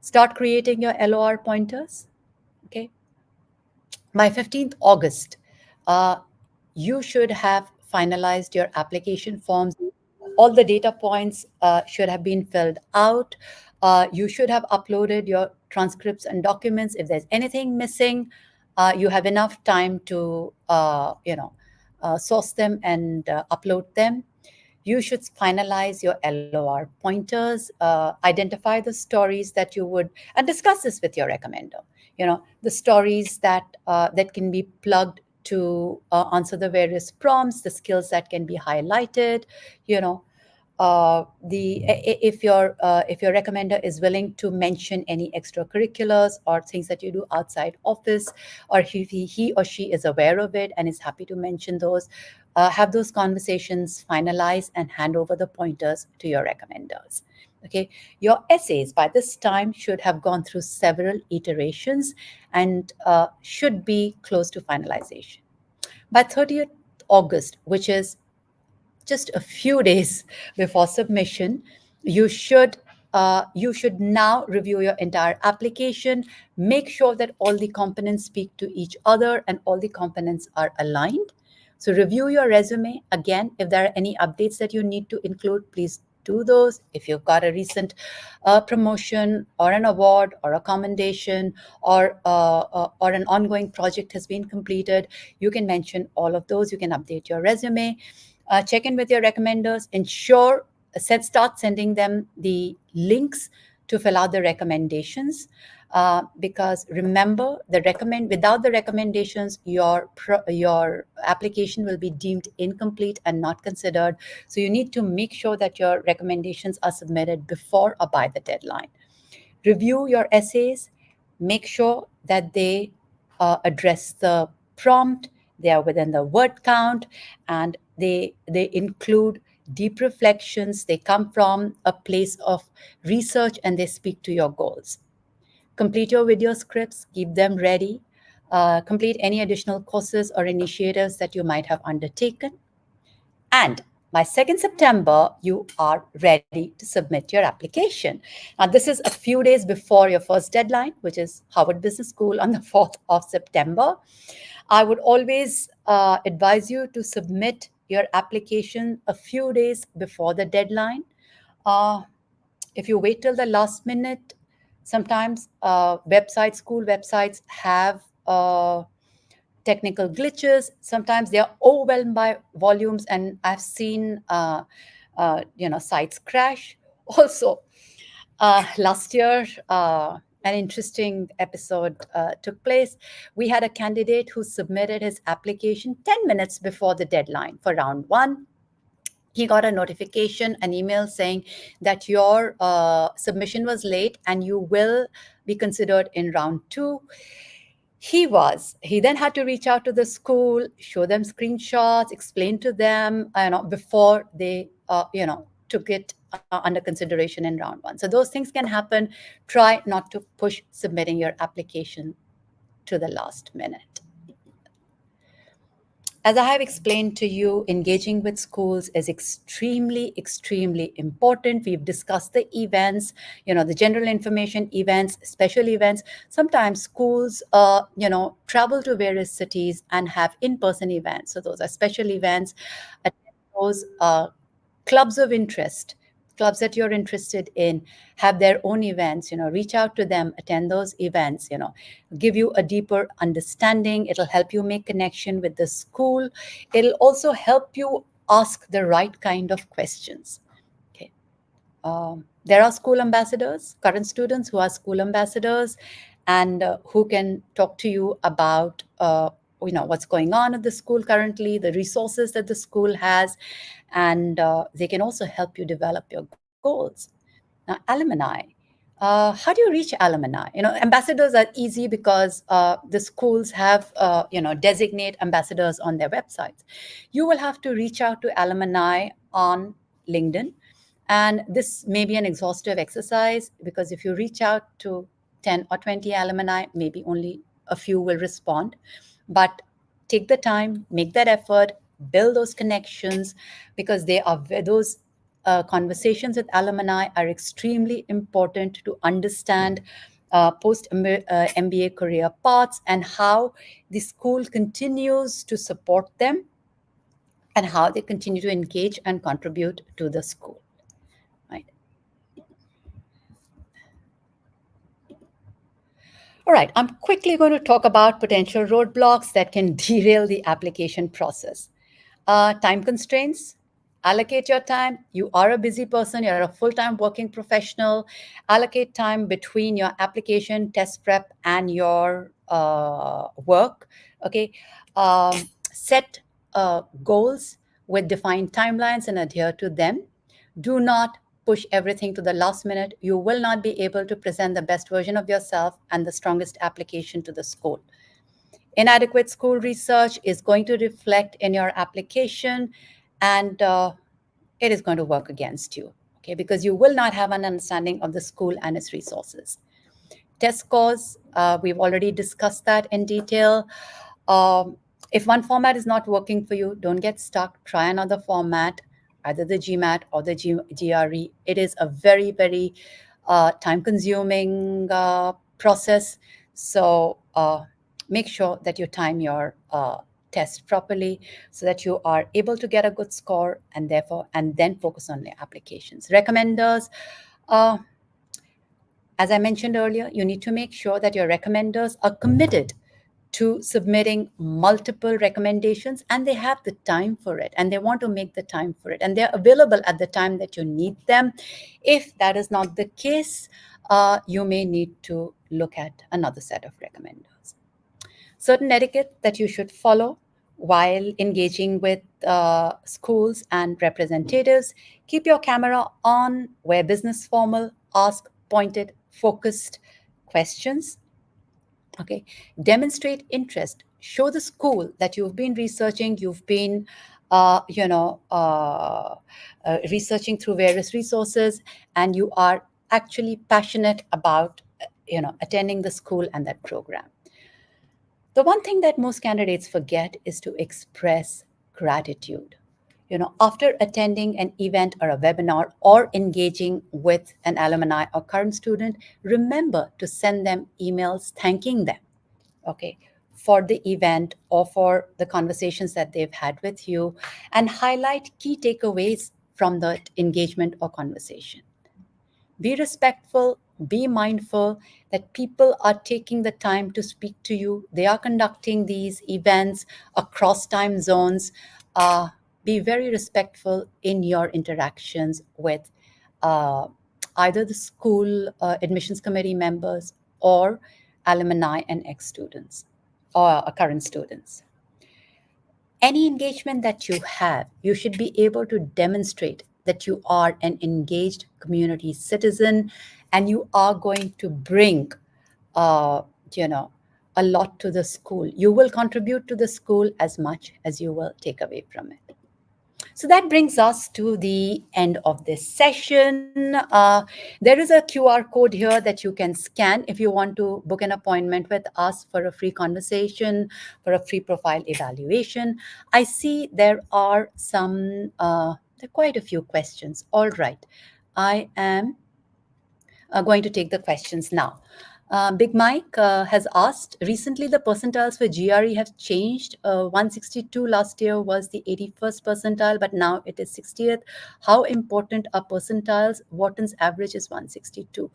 Start creating your LOR pointers. Okay, by 15th August, uh, you should have finalized your application forms. All the data points should have been filled out. You should have uploaded your transcripts and documents. If there's anything missing, you have enough time to source them and upload them. You should finalize your LOR pointers, identify the stories that you would, and discuss this with your recommender. the stories that can be plugged to answer the various prompts, the skills that can be highlighted, you know, the if your recommender is willing to mention any extracurriculars or things that you do outside office, or he or she is aware of it and is happy to mention those, have those conversations, finalize, and hand over the pointers to your recommenders. Okay, your essays by this time should have gone through several iterations and should be close to finalization. By 30th August, which is just a few days before submission, you should you should now review your entire application. Make sure that all the components speak to each other and all the components are aligned. So review your resume. Again, if there are any updates that you need to include, please do those. If you've got a recent promotion or an award or a commendation or an ongoing project has been completed, you can mention all of those. You can update your resume. Check in with your recommenders. Ensure start sending them the links to fill out the recommendations. Because remember, without the recommendations, your application will be deemed incomplete and not considered. So you need to make sure that your recommendations are submitted before or by the deadline. Review your essays. Make sure that they address the prompt, they are within the word count, and they include deep reflections. They come from a place of research and they speak to your goals. Complete your video scripts, keep them ready. Complete any additional courses or initiatives that you might have undertaken. And by 2nd September, you are ready to submit your application. Now, this is a few days before your first deadline, which is Harvard Business School on the 4th of September. I would always advise you to submit your application a few days before the deadline. If you wait till the last minute, sometimes school websites have technical glitches. Sometimes they are overwhelmed by volumes, and I've seen sites crash. Also, last year, an interesting episode took place. We had a candidate who submitted his application 10 minutes before the deadline for round one. He got a notification, an email saying that your submission was late and you will be considered in round two. He then had to reach out to the school, show them screenshots, explain to them, before they, took it under consideration in round one. So those things can happen. Try not to push submitting your application to the last minute. As I have explained to you, engaging with schools is extremely, extremely important. We've discussed the events, the general information events, special events. Sometimes schools, travel to various cities and have in-person events. So those are special events. Attend those clubs of interest, clubs that you're interested in have their own events. Reach out to them, attend those events, give you a deeper understanding. It'll help you make connection with the school. It'll also help you ask the right kind of questions. Okay. There are school ambassadors, current students who are school ambassadors, and who can talk to you about what's going on at the school currently, the resources that the school has, and they can also help you develop your goals. Now, alumni. How do you reach alumni? Ambassadors are easy because the schools have, designate ambassadors on their websites. You will have to reach out to alumni on LinkedIn. And this may be an exhaustive exercise because if you reach out to 10 or 20 alumni, maybe only a few will respond. But take the time, make that effort, build those connections, because those conversations with alumni are extremely important to understand post MBA career paths and how the school continues to support them and how they continue to engage and contribute to the school. Right. All right, I'm quickly going to talk about potential roadblocks that can derail the application process. Time constraints. allocate your time. You are a busy person, you're a full-time working professional. Allocate time between your application, test prep, and your work. Okay. Set goals with defined timelines and adhere to them. Do not push everything to the last minute. You will not be able to present the best version of yourself and the strongest application to the school. Inadequate school research is going to reflect in your application, and it is going to work against you, okay, because you will not have an understanding of the school and its resources. Test scores, we've already discussed that in detail. Um, if one format is not working for you, don't get stuck. Try another format, either the GMAT or the GRE. It is a very, very time consuming process. So make sure that you time your test properly so that you are able to get a good score, and then focus on the applications. Recommenders. Uh, as I mentioned earlier, you need to make sure that your recommenders are committed to submitting multiple recommendations, and they have the time for it, and they want to make the time for it, and they're available at the time that you need them. If that is not the case, you may need to look at another set of recommenders. Certain etiquette that you should follow while engaging with schools and representatives. Keep your camera on, wear business formal, ask pointed, focused questions. Okay, demonstrate interest. Show the school that you've been researching, you've been researching through various resources, and you are actually passionate about attending the school and that program. The one thing that most candidates forget is to express gratitude. After attending an event or a webinar or engaging with an alumni or current student, remember to send them emails thanking them, okay, for the event or for the conversations that they've had with you, and highlight key takeaways from that engagement or conversation. Be respectful, be mindful that people are taking the time to speak to you. They are conducting these events across time zones. Be very respectful in your interactions with uh, either the school admissions committee members or alumni and ex students or current students. Any engagement that you have, you should be able to demonstrate that you are an engaged community citizen and you are going to bring, uh, you know, a lot to the school. You will contribute to the school as much as you will take away from it. So that brings us to the end of this session. There is a QR code here that you can scan if you want to book an appointment with us for a free conversation, for a free profile evaluation. I see there are there are quite a few questions. All right. I am going to take the questions now. Big Mike has asked, recently the percentiles for GRE have changed. 162 last year was the 81st percentile, but now it is 60th. How important are percentiles? Wharton's average is 162.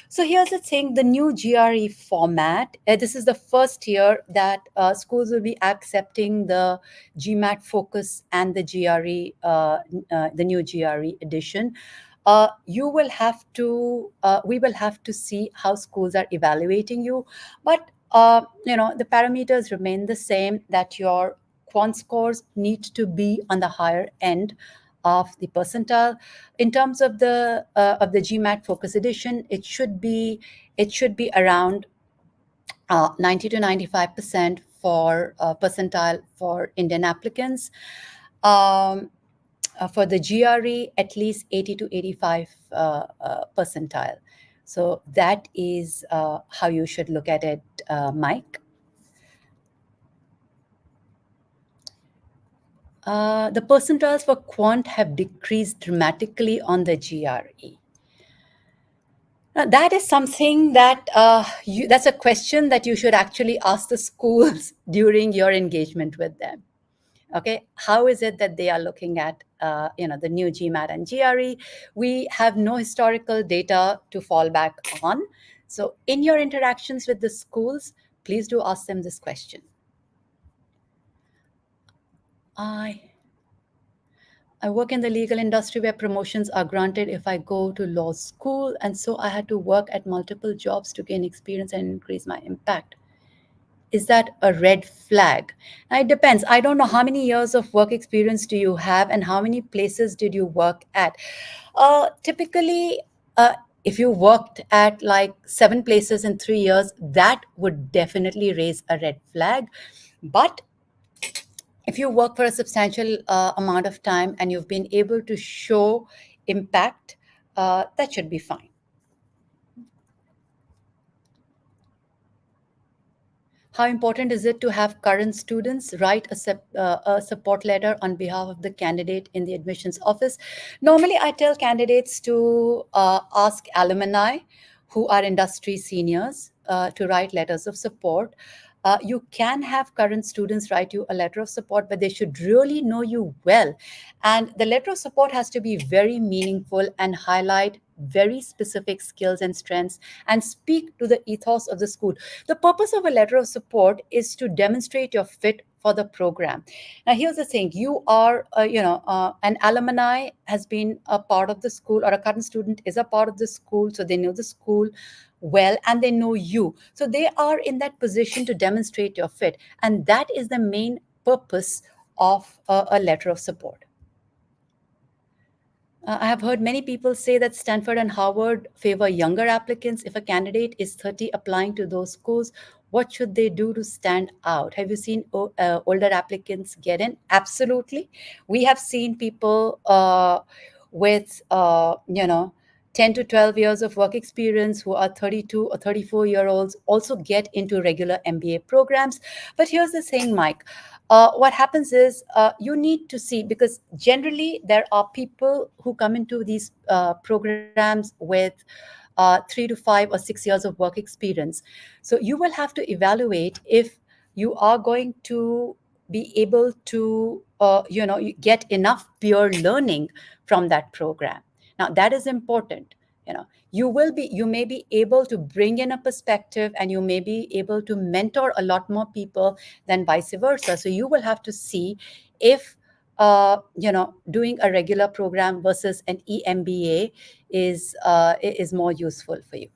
So here's the thing, the new GRE format, this is the first year that schools will be accepting the GMAT focus and the the new GRE edition. We will have to see how schools are evaluating you, but the parameters remain the same, that your quant scores need to be on the higher end of the percentile. In terms of the GMAT focus edition, it should be around 90 to 95% for percentile for Indian applicants. For the GRE, at least 80 to 85 percentile. So that is how you should look at it, Mike. The percentiles for quant have decreased dramatically on the GRE. Now, that is something that that's a question that you should actually ask the schools during your engagement with them. Okay, how is it that they are looking at the new GMAT and GRE? We have no historical data to fall back on. So in your interactions with the schools, please do ask them this question. I work in the legal industry where promotions are granted if I go to law school, and so I had to work at multiple jobs to gain experience and increase my impact. Is that a red flag? Now, it depends. I don't know how many years of work experience do you have and how many places did you work at. Typically, if you worked at like 7 places in 3 years, that would definitely raise a red flag. But if you work for a substantial amount of time and you've been able to show impact, that should be fine. How important is it to have current students write a support letter on behalf of the candidate in the admissions office? Normally, I tell candidates to ask alumni who are industry seniors to write letters of support. You can have current students write you a letter of support, but they should really know you well. And the letter of support has to be very meaningful and highlight very specific skills and strengths and speak to the ethos of the school. The purpose of a letter of support is to demonstrate your fit for the program. Now, here's the thing: you are, an alumni has been a part of the school, or a current student is a part of the school, so they know the school well and they know you. So they are in that position to demonstrate your fit, and that is the main purpose of a letter of support. I have heard many people say that Stanford and Harvard favor younger applicants. If a candidate is 30 applying to those schools, what should they do to stand out? Have you seen older applicants get in? Absolutely. We have seen people with, 10 to 12 years of work experience who are 32 or 34-year-olds also get into regular MBA programs. But here's the thing, Mike. What happens is you need to see, because generally there are people who come into these programs with 3 to 5 or 6 years of work experience. So you will have to evaluate if you are going to be able to get enough peer learning from that program. Now that is important. You may be able to bring in a perspective, and you may be able to mentor a lot more people than vice versa. So you will have to see if doing a regular program versus an EMBA is more useful for you.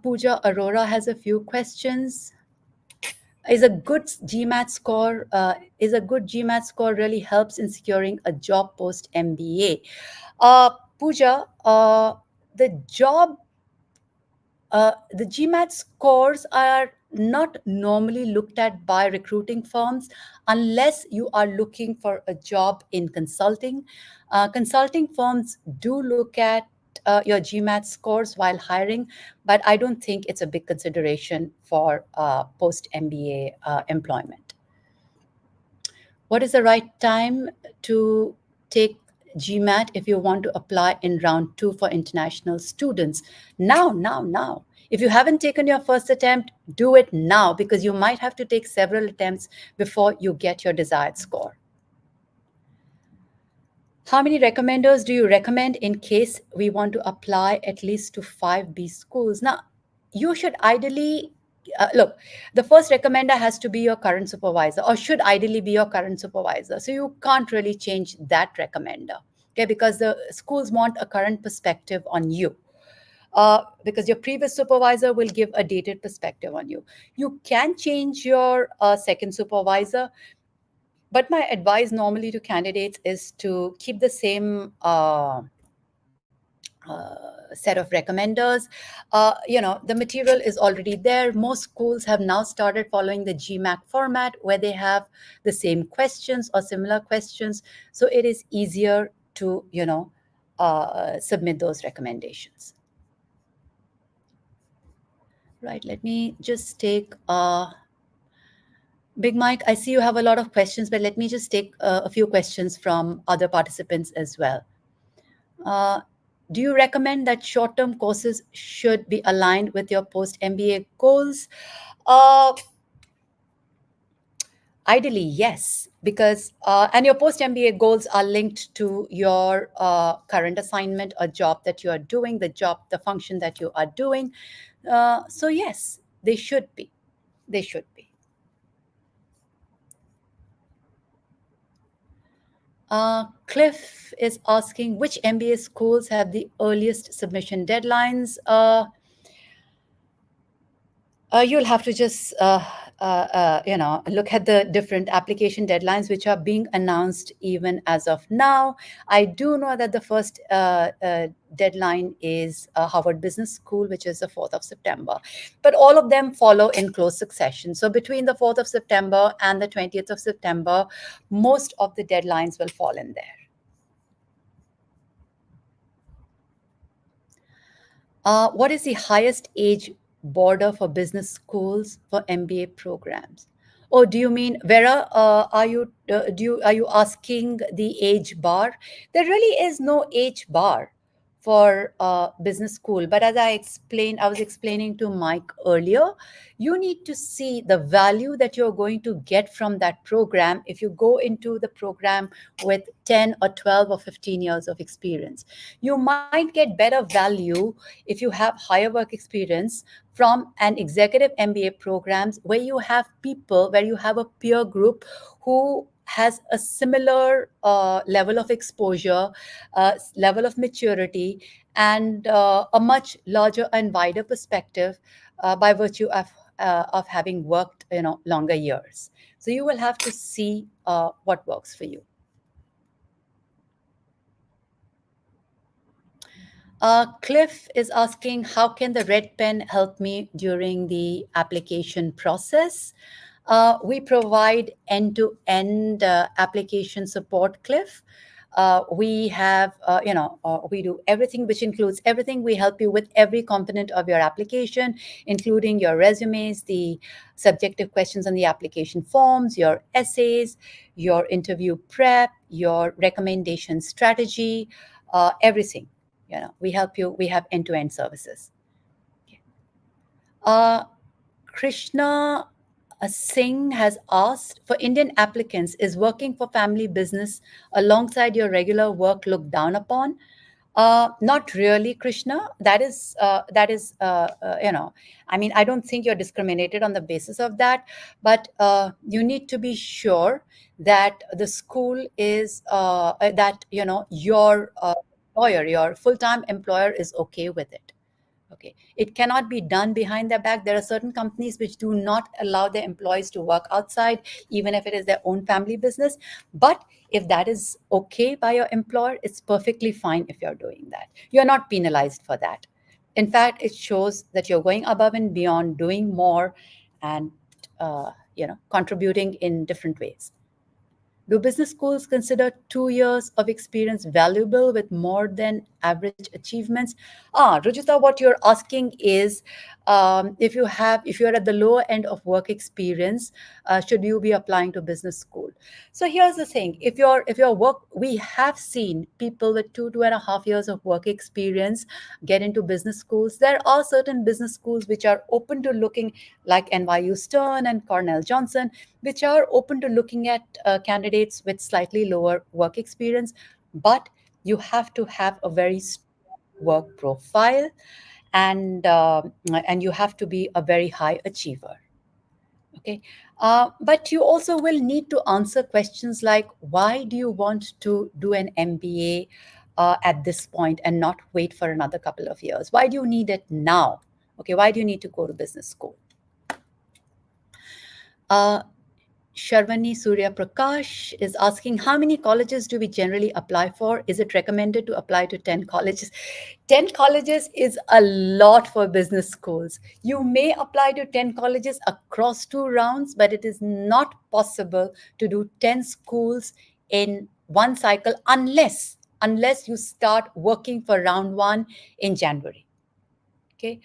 Pooja Arora has a few questions. Is a good GMAT score really helps in securing a job post MBA? Pooja, the GMAT scores are not normally looked at by recruiting firms unless you are looking for a job in consulting. Consulting firms do look at your GMAT scores while hiring, but I don't think it's a big consideration for post MBA employment. What is the right time to take GMAT if you want to apply in round 2 for international students? Now. If you haven't taken your first attempt, do it now, because you might have to take several attempts before you get your desired score. How many recommenders do you recommend in case we want to apply at least to 5B schools? Now, you should ideally look, the first recommender has to be your current supervisor, or should ideally be your current supervisor. So you can't really change that recommender, okay? Because the schools want a current perspective on you. Because your previous supervisor will give a dated perspective on you. You can change your second supervisor, but my advice normally to candidates is to keep the same set of recommenders. The material is already there. Most schools have now started following the GMAT format, where they have the same questions or similar questions. So it is easier to, submit those recommendations. Right, let me just take Big Mike, I see you have a lot of questions, but let me just take a few questions from other participants as well. Do you recommend that short-term courses should be aligned with your post-MBA goals? Ideally, yes, because and your post-MBA goals are linked to your current assignment or job that you are doing, the function that you are doing. So yes, they should be. They should be. Cliff is asking which MBA schools have the earliest submission deadlines. You'll have to just look at the different application deadlines which are being announced even as of now. I do know that the first deadline is Harvard Business School, which is the 4th of September, but all of them follow in close succession. So between the 4th of September and the 20th of September, most of the deadlines will fall in there. What is the highest age border for business schools for MBA programs? Or do you mean, Vera, are you asking the age bar? There really is no age bar for business school. But as I was explaining to Mike earlier, you need to see the value that you're going to get from that program if you go into the program with 10 or 12 or 15 years of experience. You might get better value if you have higher work experience from an executive MBA programs where you have people, where you have a peer group who has a similar level of exposure, level of maturity, and a much larger and wider perspective by virtue of having worked, longer years. So you will have to see what works for you. Cliff is asking, how can the red pen help me during the application process? We provide end-to-end application support, Cliff. We do everything, which includes everything. We help you with every component of your application, including your resumes, the subjective questions on the application forms, your essays, your interview prep, your recommendation strategy, everything. We help you. We have end-to-end services. uh, Krishna Singh has asked, for Indian applicants, is working for family business alongside your regular work looked down upon? Not really, Krishna. I mean, I don't think you're discriminated on the basis of that, but you need to be sure that the school is that your employer, your full-time employer, is okay with it. Okay. It cannot be done behind their back. There are certain companies which do not allow their employees to work outside, even if it is their own family business. But if that is okay by your employer, it's perfectly fine if you're doing that. You're not penalized for that. In fact, it shows that you're going above and beyond, doing more, and contributing in different ways. Do business schools consider 2 years of experience valuable with more than average achievements? Rujita, what you're asking is, if you're at the lower end of work experience, should you be applying to business school? So here's the thing: we have seen people with 2.5 years of work experience get into business schools. There are certain business schools which are open to looking, like NYU Stern and Cornell Johnson, which are open to looking at candidates with slightly lower work experience, but you have to have a very strong work profile, and and you have to be a very high achiever. Okay. But you also will need to answer questions like, why do you want to do an MBA at this point and not wait for another couple of years? Why do you need it now? Okay, why do you need to go to business school? Sharvani Surya Prakash is asking, how many colleges do we generally apply for? Is it recommended to apply to 10 colleges? 10 colleges is a lot for business schools. You may apply to 10 colleges across 2 rounds, but it is not possible to do 10 schools in one cycle unless you start working for round one in January. Okay.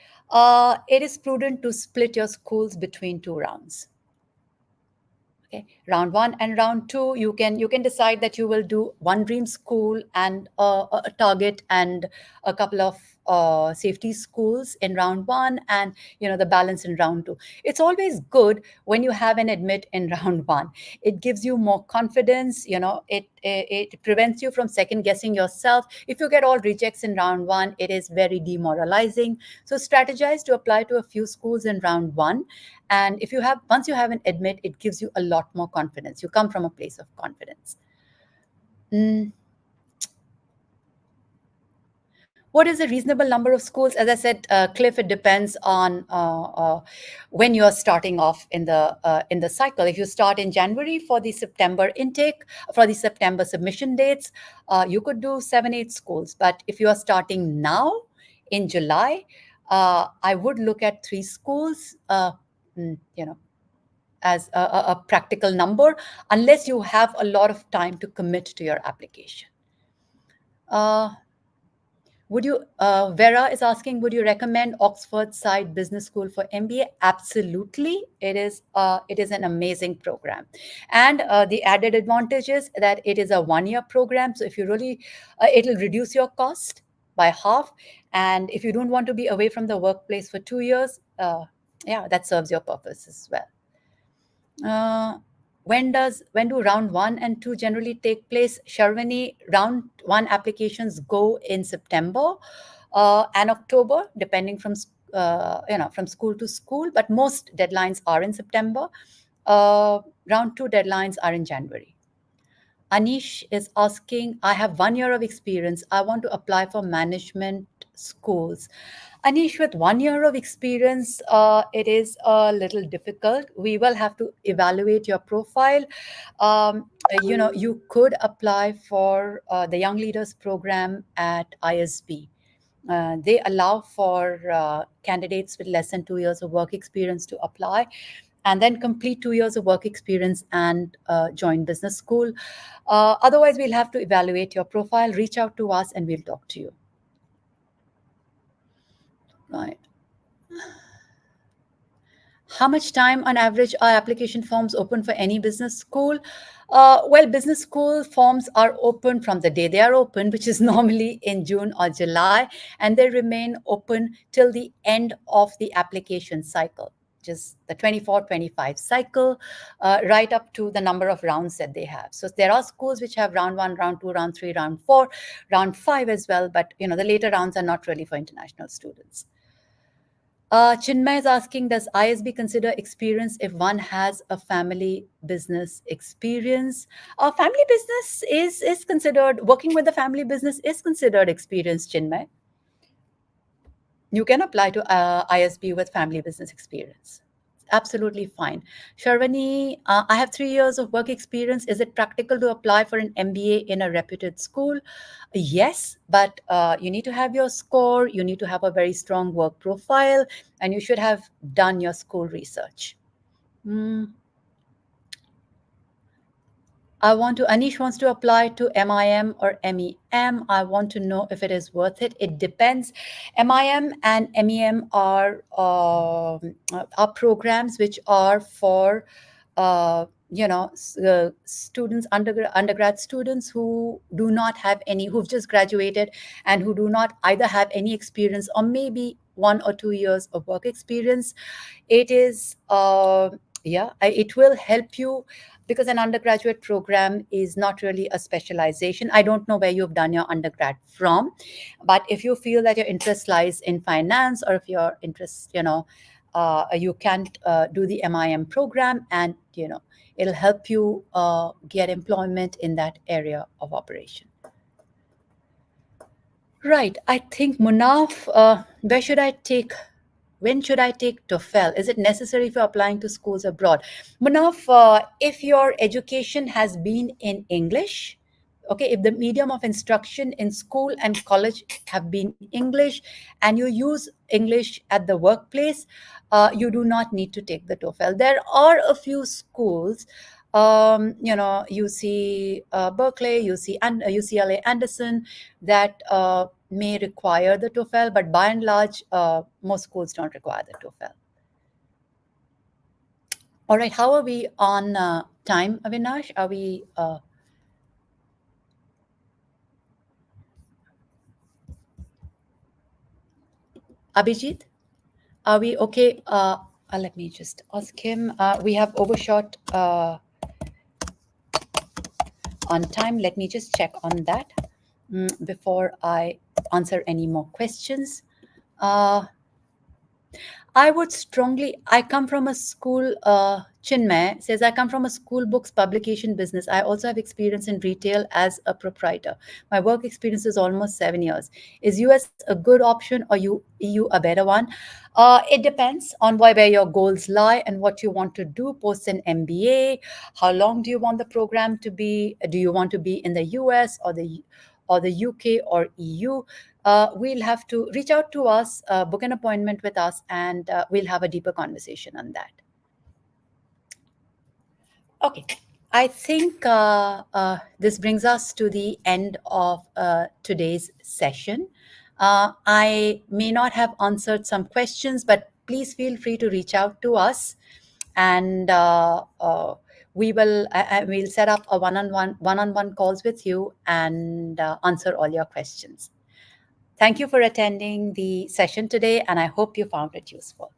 It is prudent to split your schools between 2 rounds. Okay, round one and round two, you can decide that you will do one dream school and a target and a couple of safety schools in round one, and the balance in round two. It's always good when you have an admit in round one. It gives you more confidence. It prevents you from second guessing yourself. If you get all rejects in round one, it is very demoralizing. So strategize to apply to a few schools in round one, and once you have an admit, it gives you a lot more confidence. You come from a place of confidence. Mm, what is a reasonable number of schools? As I said, Cliff, it depends on when you're starting off in the cycle. If you start in January for the September intake, for the September submission dates, you could do 7, 8 schools. But if you are starting now in July, I would look at 3 schools. You know, as a practical number, unless you have a lot of time to commit to your application. Uh, would you, Vera is asking, would you recommend Oxford Side Business School for MBA? Absolutely. It is an amazing program. And the added advantage is that it is a 1 year program. So if you really, it'll reduce your cost by half. And if you don't want to be away from the workplace for 2 years, yeah, that serves your purpose as well. Uh, when do round 1 and 2 generally take place? Sharwani, round 1 applications go in September and October, depending from from school to school. But most deadlines are in September. Round 2 deadlines are in January. Anish is asking, I have 1 year of experience. I want to apply for management schools. Anish, with 1 year of experience, it is a little difficult. We will have to evaluate your profile. You could apply for the Young Leaders Program at ISB. They allow for candidates with less than 2 years of work experience to apply and then complete 2 years of work experience and join business school. Otherwise, we'll have to evaluate your profile, reach out to us, and we'll talk to you. Right. How much time on average are application forms open for any business school? Well, business school forms are open from the day they are open, which is normally in June or July, and they remain open till the end of the application cycle, just the 24-25 cycle, right up to the number of rounds that they have. So there are schools which have round 1, round 2, round 3, round 4, round 5 as well, but the later rounds are not really for international students. Chinmay is asking, does ISB consider experience if one has a family business experience? Family business is considered, working with the family business is considered experience, Chinmay. You can apply to ISB with family business experience. Absolutely fine. Sharwani, I have 3 years of work experience. Is it practical to apply for an MBA in a reputed school? Yes, but you need to have your score, you need to have a very strong work profile, and you should have done your school research. Mm. Anish wants to apply to MIM or MEM. I want to know if it is worth it. It depends. MIM and MEM are programs which are for, students, undergrad students who do not have any, who've just graduated and who do not either have any experience or maybe 1 or 2 years of work experience. It is, it will help you because an undergraduate program is not really a specialization. I don't know where you've done your undergrad from, but if you feel that your interest lies in finance, or if your interest, you can't do the MIM program, and it'll help you get employment in that area of operation. Right. I think Munaf, when should I take TOEFL? Is it necessary for applying to schools abroad? Munaf, if your education has been in English, okay, if the medium of instruction in school and college have been English and you use English at the workplace, you do not need to take the TOEFL. There are a few schools, you see Berkeley, you see UCLA Anderson, that may require the TOEFL, but by and large, most schools don't require the TOEFL. All right, how are we on time, Avinash? Are we... Abhijit, are we okay? Let me just ask him. We have overshot on time. Let me just check on that before I answer any more questions. I would strongly, I come from a school, Chinmay says, I come from a school books publication business. I also have experience in retail as a proprietor. My work experience is almost 7 years. Is US a good option or EU a better one? It depends on where your goals lie and what you want to do post an MBA. How long do you want the program to be? Do you want to be in the US or the UK or EU? We'll have to reach out to us, book an appointment with us, and we'll have a deeper conversation on that. Okay. I think this brings us to the end of today's session. I may not have answered some questions, but please feel free to reach out to us, and we'll set up a one-on-one calls with you and answer all your questions. Thank you for attending the session today, and I hope you found it useful.